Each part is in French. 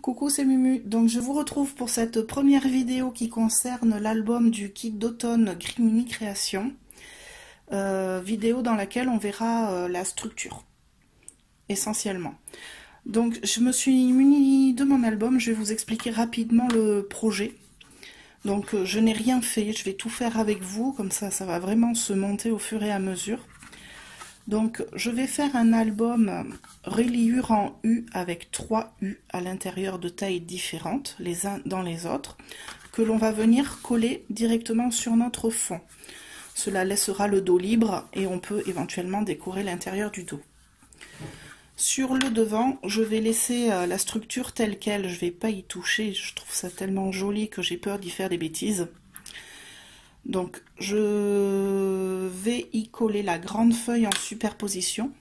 Coucou, c'est Mumu. Donc je vous retrouve pour cette première vidéo qui concerne l'album du kit d'automne Grimini Création. Vidéo dans laquelle on verra la structure, essentiellement. Donc je me suis munie de mon album, je vais vous expliquer rapidement le projet. Donc je n'ai rien fait, je vais tout faire avec vous, comme ça ça va vraiment se monter au fur et à mesure. Donc je vais faire un album reliure en U avec 3 U à l'intérieur de tailles différentes, les uns dans les autres, que l'on va venir coller directement sur notre fond. Cela laissera le dos libre et on peut éventuellement décorer l'intérieur du dos. Sur le devant, je vais laisser la structure telle qu'elle, je ne vais pas y toucher, je trouve ça tellement joli que j'ai peur d'y faire des bêtises. Donc je vais y coller la grande feuille en superposition.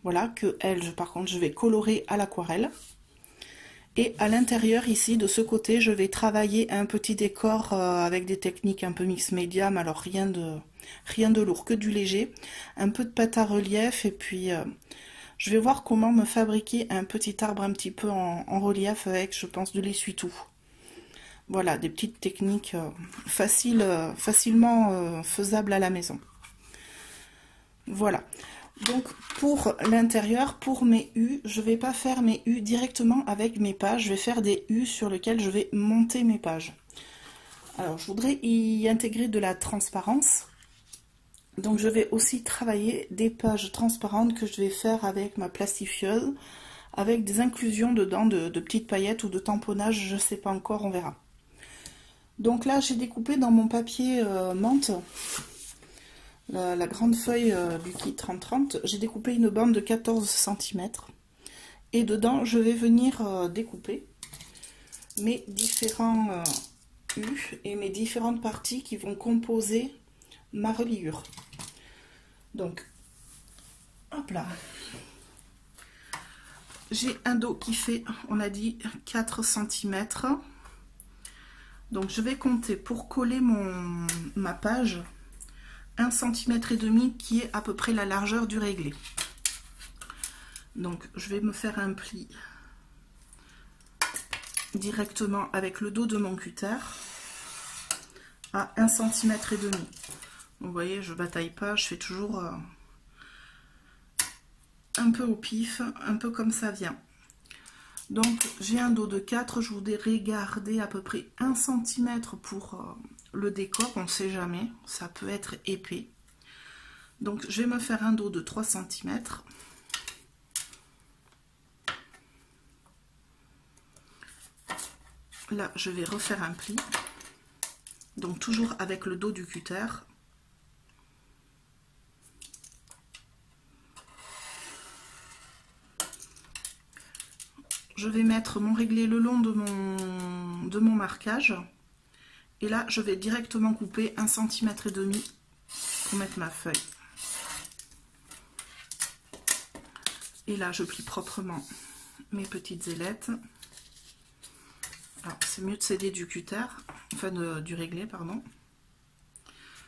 Voilà, que elle, par contre, je vais colorer à l'aquarelle. Et à l'intérieur, ici, de ce côté, je vais travailler un petit décor avec des techniques un peu mix médium, alors rien de lourd, que du léger. Un peu de pâte à relief, et puis je vais voir comment me fabriquer un petit arbre un petit peu en relief avec, je pense, de l'essuie-tout. Voilà, des petites techniques facilement faisables à la maison. Voilà. Donc pour l'intérieur, pour mes U, je ne vais pas faire mes U directement avec mes pages. Je vais faire des U sur lesquels je vais monter mes pages. Alors je voudrais y intégrer de la transparence. Donc je vais aussi travailler des pages transparentes que je vais faire avec ma plastifieuse, avec des inclusions dedans de petites paillettes ou de tamponnage, je ne sais pas encore, on verra. Donc là, j'ai découpé dans mon papier menthe, la grande feuille du kit 30-30, j'ai découpé une bande de 14 cm. Et dedans, je vais venir découper mes différents U et mes différentes parties qui vont composer ma reliure. Donc, hop là. J'ai un dos qui fait, on a dit, 4 cm. Donc je vais compter pour coller ma page 1,5 cm qui est à peu près la largeur du réglé. Donc je vais me faire un pli directement avec le dos de mon cutter à 1,5 cm. Vous voyez, je bataille pas, je fais toujours un peu au pif, un peu comme ça vient. Donc j'ai un dos de 4, je voudrais garder à peu près 1 cm pour le décor, on ne sait jamais, ça peut être épais. Donc je vais me faire un dos de 3 cm. Là je vais refaire un pli, donc toujours avec le dos du cutter. Je vais mettre mon réglé le long de mon marquage. Et là, je vais directement couper 1,5 cm pour mettre ma feuille. Et là, je plie proprement mes petites ailettes. Alors, c'est mieux de s'aider du cutter, enfin du réglé, pardon.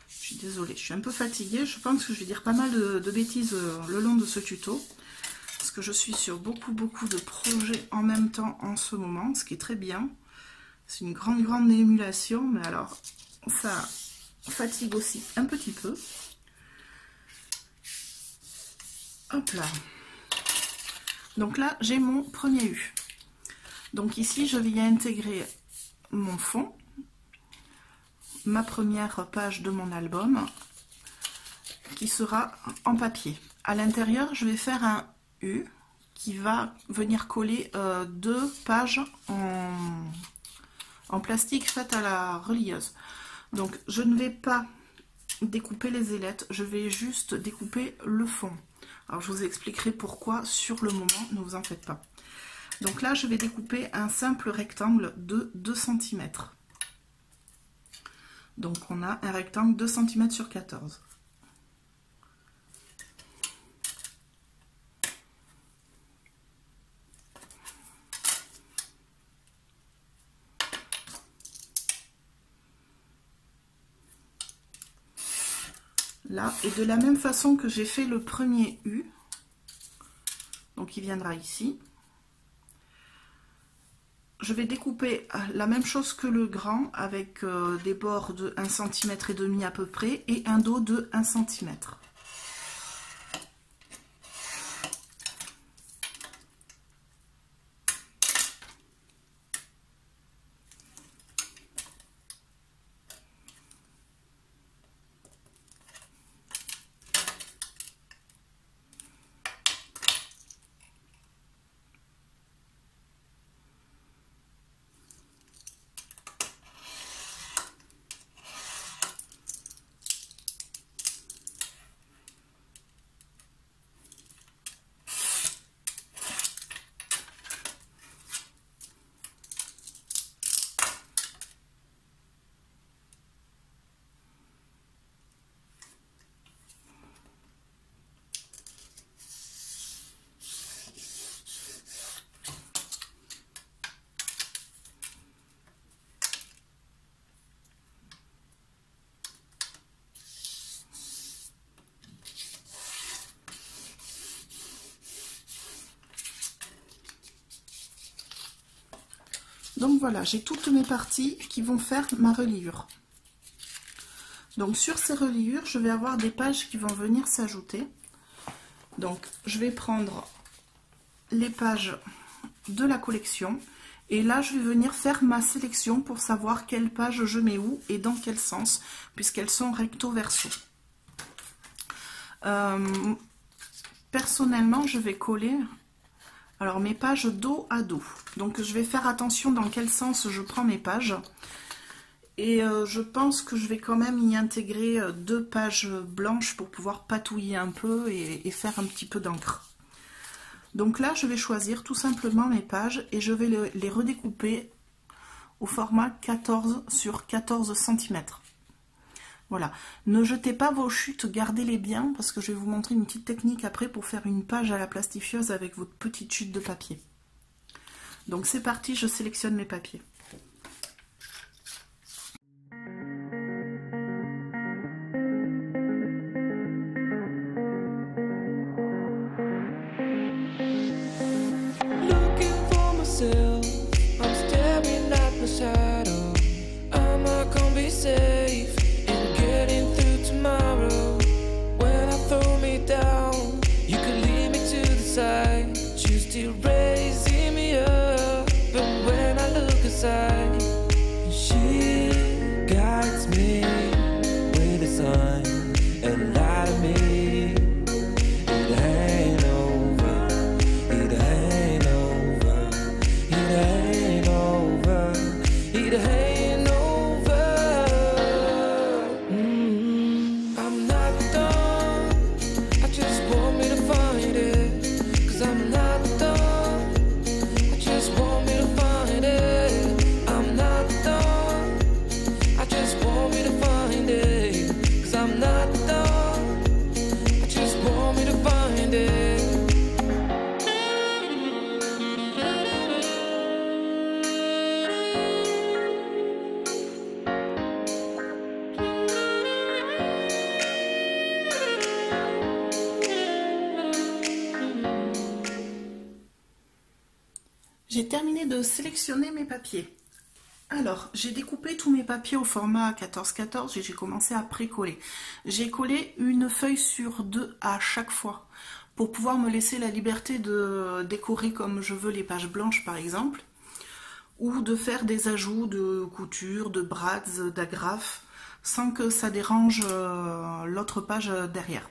Je suis désolée, je suis un peu fatiguée. Je pense que je vais dire pas mal de bêtises le long de ce tuto. Parce que je suis sur beaucoup de projets en même temps en ce moment, ce qui est très bien. C'est une grande émulation, mais alors ça fatigue aussi un petit peu. Hop là. Donc là, j'ai mon premier U. Donc ici, je vais y intégrer mon fond, ma première page de mon album, qui sera en papier. À l'intérieur, je vais faire un U qui va venir coller 2 pages en plastique faite à la relieuse. Donc je ne vais pas découper les ailettes, je vais juste découper le fond. Alors je vous expliquerai pourquoi sur le moment, ne vous en faites pas. Donc là je vais découper un simple rectangle de 2 cm. Donc on a un rectangle 2 cm sur 14. Là, et de la même façon que j'ai fait le premier U, donc il viendra ici, je vais découper la même chose que le grand avec des bords de 1,5 cm à peu près et un dos de 1 cm. Donc voilà, j'ai toutes mes parties qui vont faire ma reliure. Donc sur ces reliures, je vais avoir des pages qui vont venir s'ajouter. Donc je vais prendre les pages de la collection et là je vais venir faire ma sélection pour savoir quelle page je mets où et dans quel sens, puisqu'elles sont recto verso. Personnellement, je vais coller alors mes pages dos à dos. Donc je vais faire attention dans quel sens je prends mes pages. Et je pense que je vais quand même y intégrer 2 pages blanches pour pouvoir patouiller un peu et faire un petit peu d'encre. Donc là, je vais choisir tout simplement mes pages et je vais les redécouper au format 14 sur 14 cm. Voilà. Ne jetez pas vos chutes, gardez-les bien parce que je vais vous montrer une petite technique après pour faire une page à la plastifieuse avec votre petite chute de papier. Donc c'est parti, je sélectionne mes papiers. J'ai terminé de sélectionner mes papiers. Alors, j'ai découpé tous mes papiers au format 14-14 et j'ai commencé à pré-coller. J'ai collé une feuille sur 2 à chaque fois pour pouvoir me laisser la liberté de décorer comme je veux les pages blanches par exemple, ou de faire des ajouts de couture, de brads, d'agrafes, sans que ça dérange l'autre page derrière.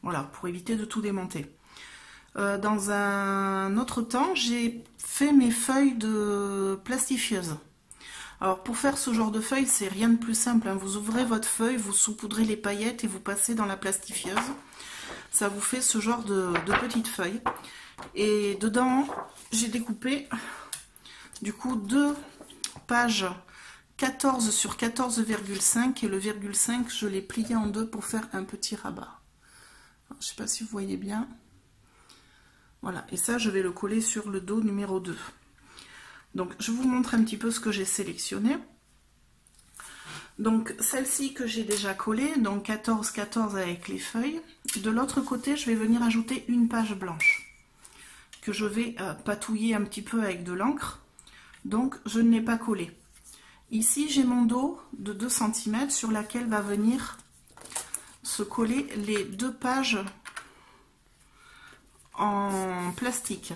Voilà, pour éviter de tout démonter. Dans un autre temps, j'ai fait mes feuilles de plastifieuse. Alors pour faire ce genre de feuille, c'est rien de plus simple, hein. Vous ouvrez votre feuille, vous saupoudrez les paillettes et vous passez dans la plastifieuse. Ça vous fait ce genre de petites feuilles. Et dedans, j'ai découpé du coup 2 pages 14 sur 14,5 et le virgule 5, je l'ai plié en 2 pour faire un petit rabat. Alors, je ne sais pas si vous voyez bien. Voilà, et ça, je vais le coller sur le dos numéro 2. Donc, je vous montre un petit peu ce que j'ai sélectionné. Donc, celle-ci que j'ai déjà collée, donc 14-14 avec les feuilles. De l'autre côté, je vais venir ajouter une page blanche que je vais patouiller un petit peu avec de l'encre Donc je ne l'ai pas collé. Ici j'ai mon dos de 2 cm sur laquelle va venir se coller les 2 pages en plastique.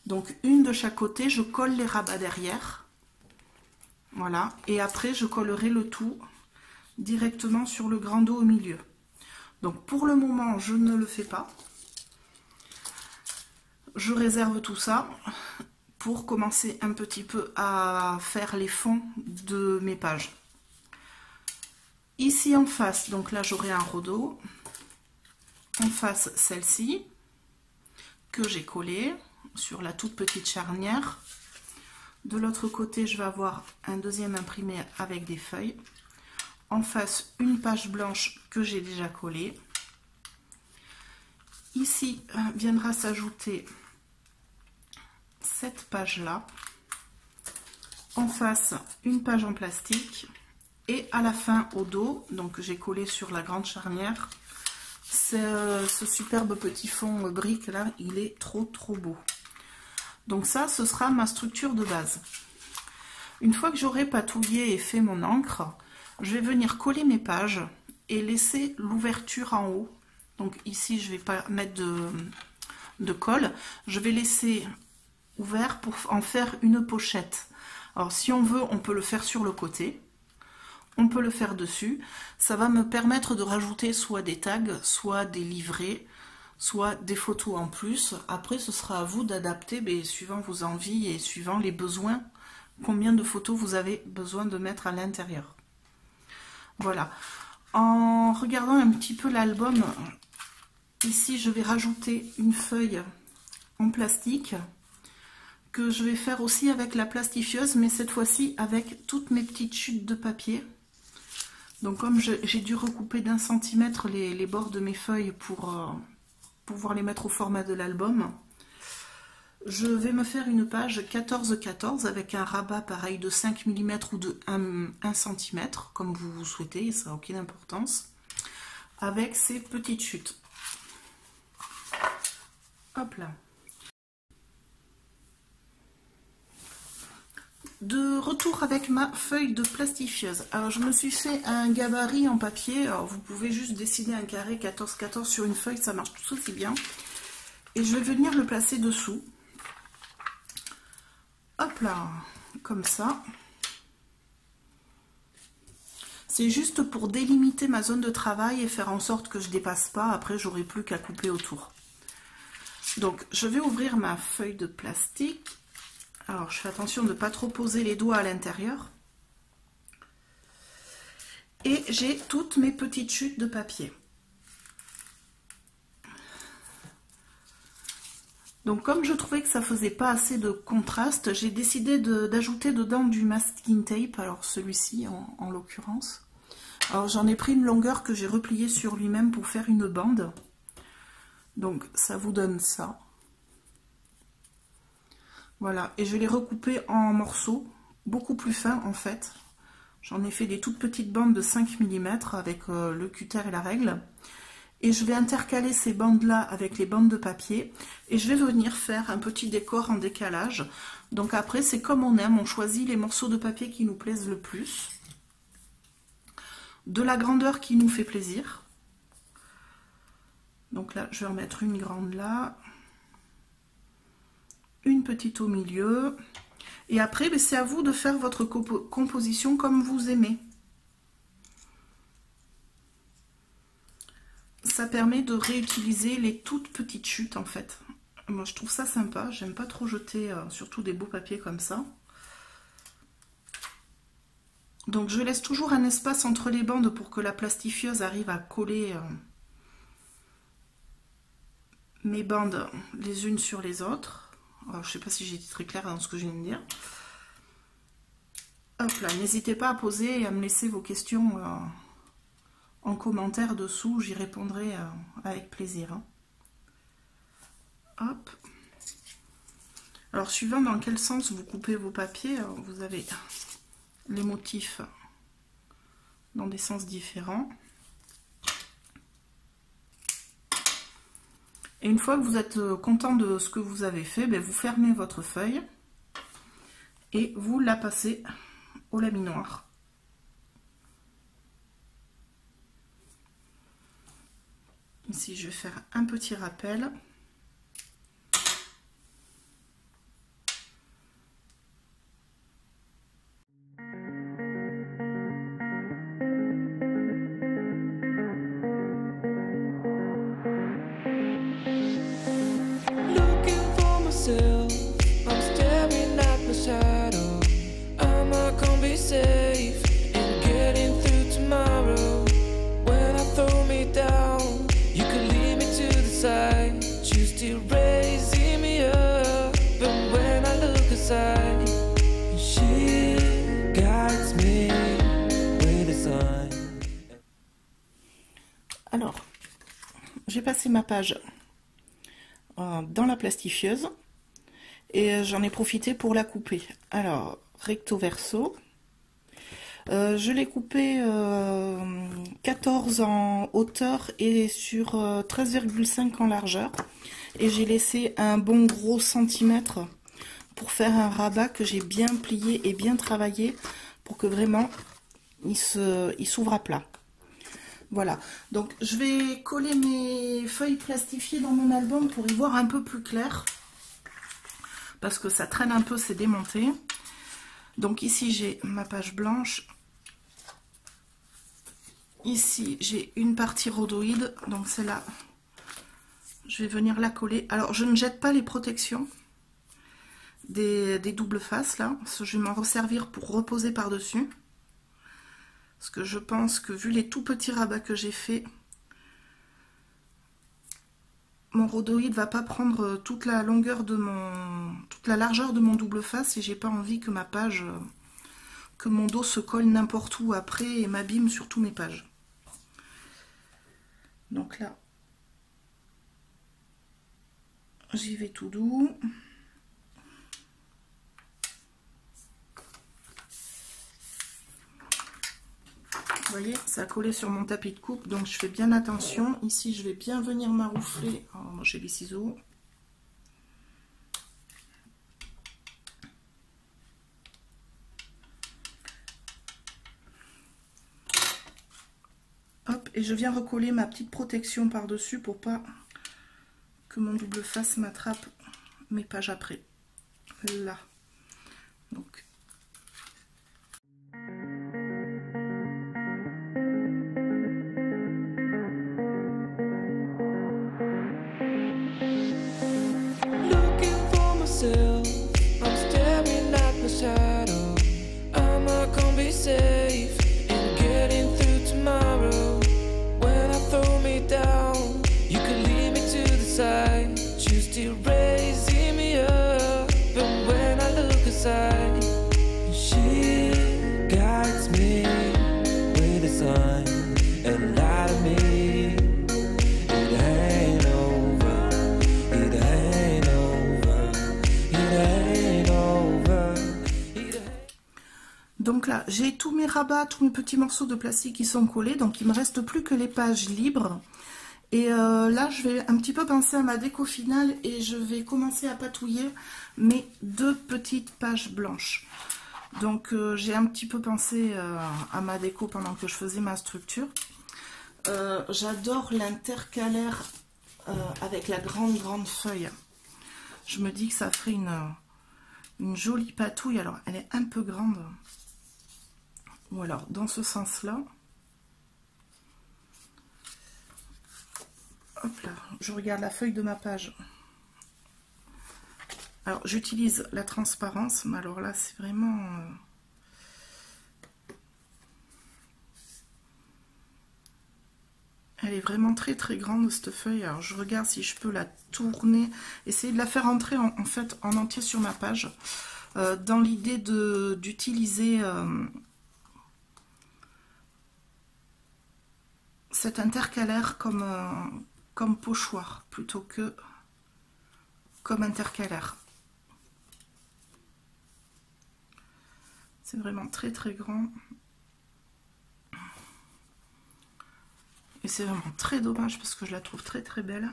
Donc une de chaque côté, je colle les rabats derrière. Voilà, et après je collerai le tout directement sur le grand dos au milieu. Donc pour le moment, je ne le fais pas. Je réserve tout ça pour commencer un petit peu à faire les fonds de mes pages. Ici en face, donc là j'aurai un rhodo. En face, celle-ci que j'ai collée sur la toute petite charnière. De l'autre côté, je vais avoir un deuxième imprimé avec des feuilles. En face, une page blanche que j'ai déjà collée. Ici viendra s'ajouter cette page-là. En face, une page en plastique. Et à la fin, au dos, donc j'ai collé sur la grande charnière, ce superbe petit fond brique là, il est trop beau. Donc ça, ce sera ma structure de base. Une fois que j'aurai patouillé et fait mon encre, je vais venir coller mes pages et laisser l'ouverture en haut. Donc ici, je ne vais pas mettre de colle. Je vais laisser ouvert pour en faire une pochette. Alors si on veut, on peut le faire sur le côté. On peut le faire dessus. Ça va me permettre de rajouter soit des tags, soit des livrets, soit des photos en plus. Après, ce sera à vous d'adapter, mais suivant vos envies et suivant les besoins, combien de photos vous avez besoin de mettre à l'intérieur. Voilà. En regardant un petit peu l'album, ici, je vais rajouter une feuille en plastique que je vais faire aussi avec la plastifieuse, mais cette fois-ci avec toutes mes petites chutes de papier. Donc comme j'ai dû recouper d'1 centimètre les bords de mes feuilles pour pouvoir les mettre au format de l'album, je vais me faire une page 14-14 avec un rabat pareil de 5 mm ou de 1 cm, comme vous souhaitez, ça n'a aucune importance, avec ces petites chutes. Hop là. De retour avec ma feuille de plastifieuse. Alors je me suis fait un gabarit en papier. Alors vous pouvez juste dessiner un carré 14-14 sur une feuille, ça marche tout aussi bien. Et je vais venir le placer dessous. Hop là, comme ça. C'est juste pour délimiter ma zone de travail et faire en sorte que je ne dépasse pas. Après, j'aurai plus qu'à couper autour. Donc je vais ouvrir ma feuille de plastique. Alors, je fais attention de ne pas trop poser les doigts à l'intérieur. Et j'ai toutes mes petites chutes de papier. Donc, comme je trouvais que ça faisait pas assez de contraste, j'ai décidé d'ajouter dedans du masking tape. Alors, celui-ci, en l'occurrence. Alors, j'en ai pris une longueur que j'ai repliée sur lui-même pour faire une bande. Donc, ça vous donne ça. Voilà, et je l'ai recoupé en morceaux, beaucoup plus fins en fait. J'en ai fait des toutes petites bandes de 5 mm avec le cutter et la règle. Et je vais intercaler ces bandes-là avec les bandes de papier. Et je vais venir faire un petit décor en décalage. Donc après, c'est comme on aime, on choisit les morceaux de papier qui nous plaisent le plus. De la grandeur qui nous fait plaisir. Donc là, je vais en mettre une grande là. Une petite au milieu, et après c'est à vous de faire votre composition comme vous aimez. Ça permet de réutiliser les toutes petites chutes en fait. Moi je trouve ça sympa, j'aime pas trop jeter surtout des beaux papiers comme ça. Donc je laisse toujours un espace entre les bandes pour que la plastifieuse arrive à coller mes bandes les unes sur les autres. Alors, je ne sais pas si j'ai été très claire dans ce que je viens de dire. Hop là, n'hésitez pas à poser et à me laisser vos questions en commentaire dessous. J'y répondrai avec plaisir. Hein. Hop. Alors, suivant dans quel sens vous coupez vos papiers, vous avez les motifs dans des sens différents. Et une fois que vous êtes content de ce que vous avez fait, vous fermez votre feuille et vous la passez au laminoir. Ici, je vais faire un petit rappel. I'm staring at my shadow. Am I gonna be safe in getting through tomorrow? When I throw me down, you could lead me to the side. You still raising me up, but when I look aside, she guides me with a sign. Alors, j'ai passé ma page dans la plastifieuse et j'en ai profité pour la couper. Alors, recto verso, je l'ai coupé 14 en hauteur et sur 13,5 en largeur, et j'ai laissé un bon gros centimètre pour faire un rabat que j'ai bien plié et bien travaillé pour que vraiment il s'ouvre à plat. Voilà, donc je vais coller mes feuilles plastifiées dans mon album pour y voir un peu plus clair, parce que ça traîne un peu, c'est démonté. Donc ici j'ai ma page blanche, ici j'ai une partie rhodoïde, donc celle-là, je vais venir la coller. Alors je ne jette pas les protections des doubles faces là, parce que je vais m'en resservir pour reposer par-dessus. Parce que je pense que vu les tout petits rabats que j'ai fait, mon rhodoïde va pas prendre toute la longueur de toute la largeur de mon double face, et j'ai pas envie que ma page, que mon dos se colle n'importe où après et m'abîme sur tous mes pages. Donc là, j'y vais tout doux. Vous voyez, ça a collé sur mon tapis de coupe, donc je fais bien attention. Ici, je vais bien venir maroufler. Oh, j'ai les ciseaux. Hop, et je viens recoller ma petite protection par-dessus pour pas que mon double face m'attrape mes pages après. Là. Donc. I'm staring at my shadow. Am I gonna be safe in getting through tomorrow? When I throw me down, you could lead me to the side. You still raising me up, but when I look aside, she guides me with a sign and lie to me. It ain't over. It ain't over. Donc là, j'ai tous mes rabats, tous mes petits morceaux de plastique qui sont collés, donc il me reste plus que les pages libres. Et là, je vais un petit peu penser à ma déco finale et je vais commencer à patouiller mes deux petites pages blanches. Donc j'ai un petit peu pensé à ma déco pendant que je faisais ma structure. J'adore l'intercalaire avec la grande feuille. Je me dis que ça ferait une jolie patouille. Alors, elle est un peu grande. Ou alors, dans ce sens-là. Hop là, je regarde la feuille de ma page. Alors, j'utilise la transparence, mais alors là, c'est vraiment... Elle est vraiment très grande, cette feuille. Alors, je regarde si je peux la tourner, essayer de la faire entrer en fait en entier sur ma page, dans l'idée d'utiliser cet intercalaire comme pochoir plutôt que comme intercalaire. C'est vraiment très grand. Et c'est vraiment très dommage parce que je la trouve très belle.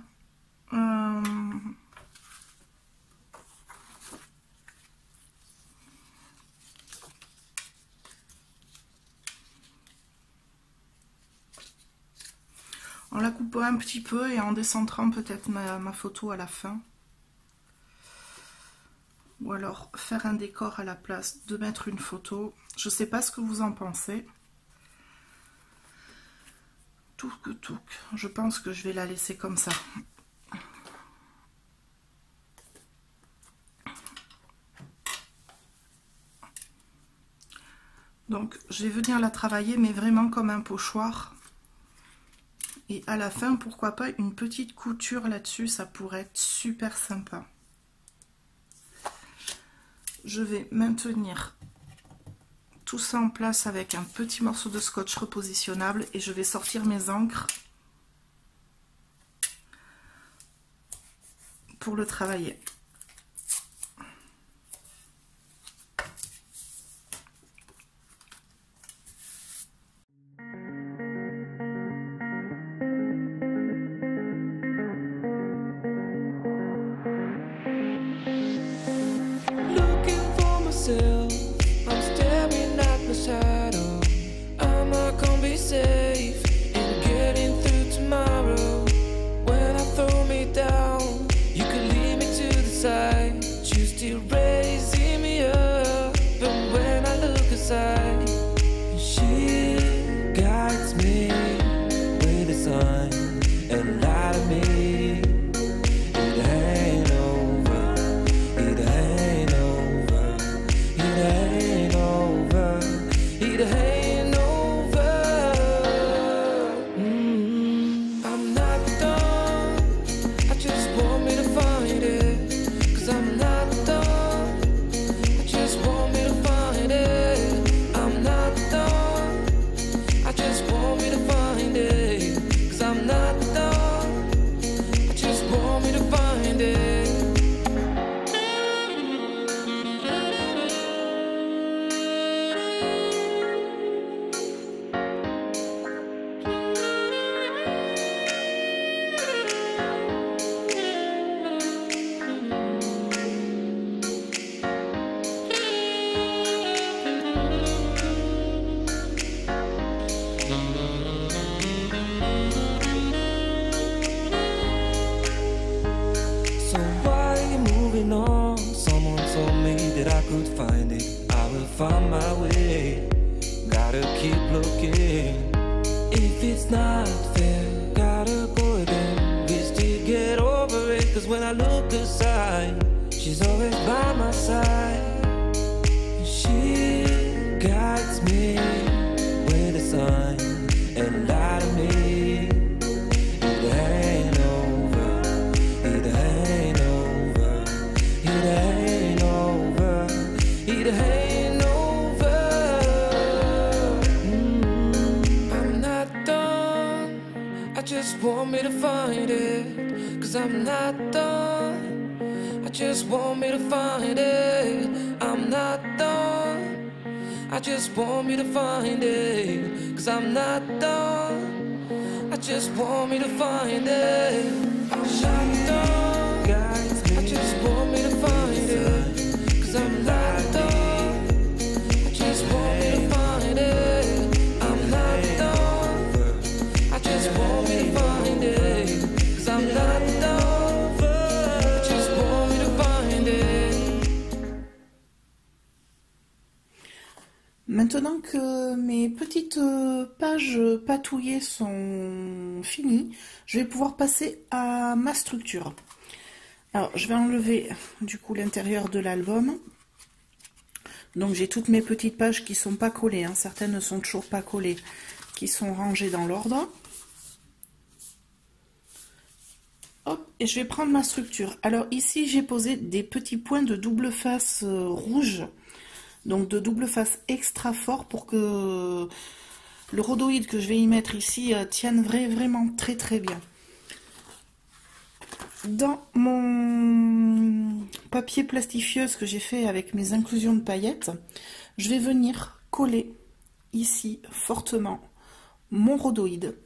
découper un petit peu et en décentrant peut-être ma photo à la fin. Ou alors faire un décor à la place de mettre une photo. Je sais pas ce que vous en pensez. Touc. Je pense que je vais la laisser comme ça. Donc je vais venir la travailler, mais vraiment comme un pochoir. Et à la fin, pourquoi pas une petite couture là-dessus, ça pourrait être super sympa. Je vais maintenir tout ça en place avec un petit morceau de scotch repositionnable et je vais sortir mes encres pour le travailler. I'm staring at my shadow. Am I gonna be safe in getting through tomorrow? When I throw me down, you can lead me to the side. You still raising me up, but when I look aside, she guides me with a sign and light of me. It ain't over, it ain't over, it ain't over, it ain't over. I'm not done, I just want me to find it. Cause I'm not done, I just want me to find it. I'm not done, I just want me to find it. Cause I'm not done, I just want me to find it. So why are you moving on? Someone told me that I could find it. I will find my way. Gotta keep looking. If it's not fair, gotta go again. We still get over it. Cause when I look aside, she's always by my side. She guides me with a sign and light of me. It ain't over, it ain't over, it ain't over, it ain't over. I'm not done, I just want me to find it. Cause I'm not done, I just want me to find it. I'm not done, I just want me to find it. Cause I'm not done, I just want me to find it. I'm not done, I just want me to find it. Cause I'm not done, I just want me to find it. I'm not done, I just want me to find it. Cause I'm not done, I just want me to find it. Maintenant que mes petites pages patouillées sont finies, je vais pouvoir passer à ma structure. Alors, je vais enlever du coup l'intérieur de l'album. Donc j'ai toutes mes petites pages qui sont pas collées, hein. Certaines ne sont toujours pas collées, qui sont rangées dans l'ordre. Hop, et je vais prendre ma structure. Alors ici j'ai posé des petits points de double face rouge. Donc de double face extra fort pour que le rhodoïde que je vais y mettre ici tienne vraiment très très bien. Dans mon papier plastifieuse que j'ai fait avec mes inclusions de paillettes, je vais venir coller ici fortement mon rhodoïde.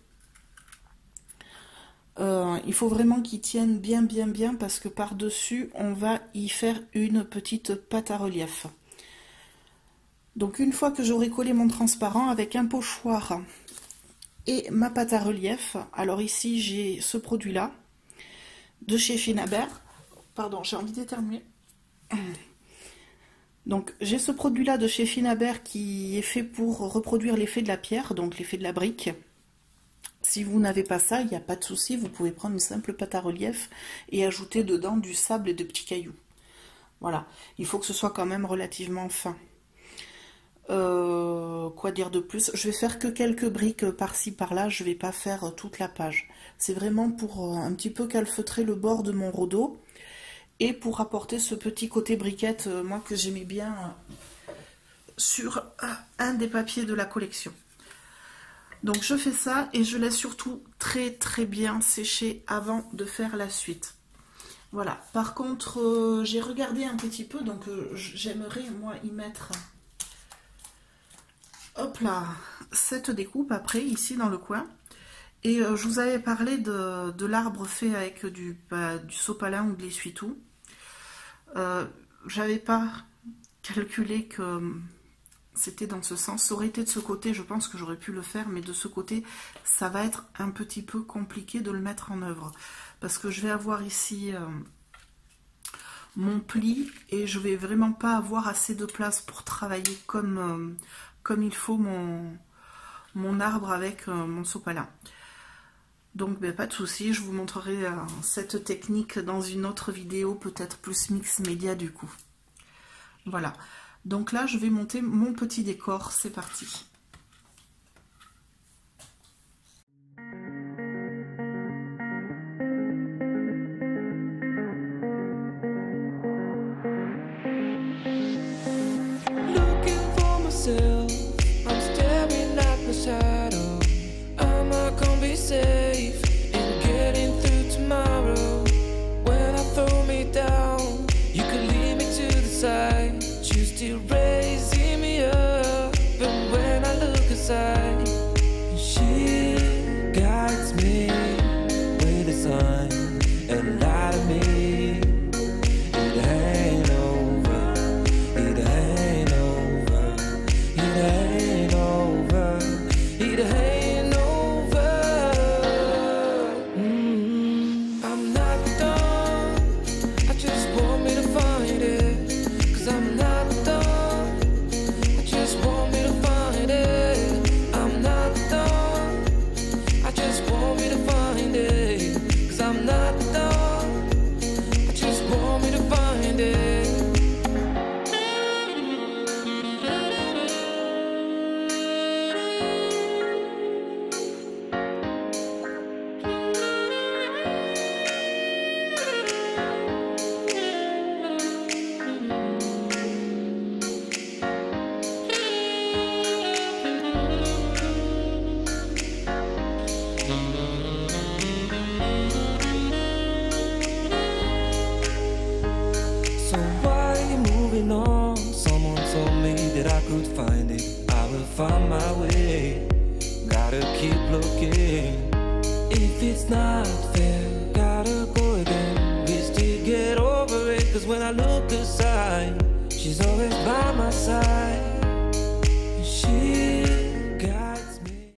Il faut vraiment qu'il tienne bien parce que par-dessus on va y faire une petite pâte à relief. Donc une fois que j'aurai collé mon transparent avec un pochoir et ma pâte à relief. Alors ici j'ai ce produit là de chez Finaber. Pardon, j'ai envie d'éternuer. Donc j'ai ce produit là de chez Finaber qui est fait pour reproduire l'effet de la pierre, donc l'effet de la brique. Si vous n'avez pas ça, il n'y a pas de souci, vous pouvez prendre une simple pâte à relief et ajouter dedans du sable et de petits cailloux. Voilà, il faut que ce soit quand même relativement fin. Quoi dire de plus? Je vais faire que quelques briques par-ci par-là, je vais pas faire toute la page. C'est vraiment pour un petit peu calfeutrer le bord de mon rodo et pour apporter ce petit côté briquette, moi que j'aimais bien sur un des papiers de la collection. Donc je fais ça et je laisse surtout très très bien sécher avant de faire la suite. Voilà, par contre j'ai regardé un petit peu, donc j'aimerais moi y mettre, hop là, cette découpe après ici dans le coin. Et je vous avais parlé de l'arbre fait avec du sopalin ou de l'essuie-tout. J'avais pas calculé que c'était dans ce sens. Ça aurait été de ce côté, je pense que j'aurais pu le faire, mais de ce côté, ça va être un petit peu compliqué de le mettre en œuvre. Parce que je vais avoir ici mon pli et je vais vraiment pas avoir assez de place pour travailler comme il faut mon arbre avec mon sopalin. Donc ben, pas de souci, je vous montrerai cette technique dans une autre vidéo, peut-être plus mix média du coup. Voilà. Donc là, je vais monter mon petit décor, c'est parti. Looking for myself, I'm staring at my shadow. Am I gonna be safe in getting through tomorrow? When I throw me down, you can lead me to the side. You still raising me up, but when I look aside, she guides me with a sign and light of me. It ain't over, it ain't over, it ain't over, it ain't over. I'm not done, I just want me to find it, 'cause I'm not done, I just want me to find it. I'm not done, I just want me to find it, 'cause I'm not done, I just want me to find it. So why are you moving on? Someone told me that I could find it, I will find my way. Gotta keep looking. If it's not fair, gotta go again. We still get over it, 'cause when I look aside, she's always by my side.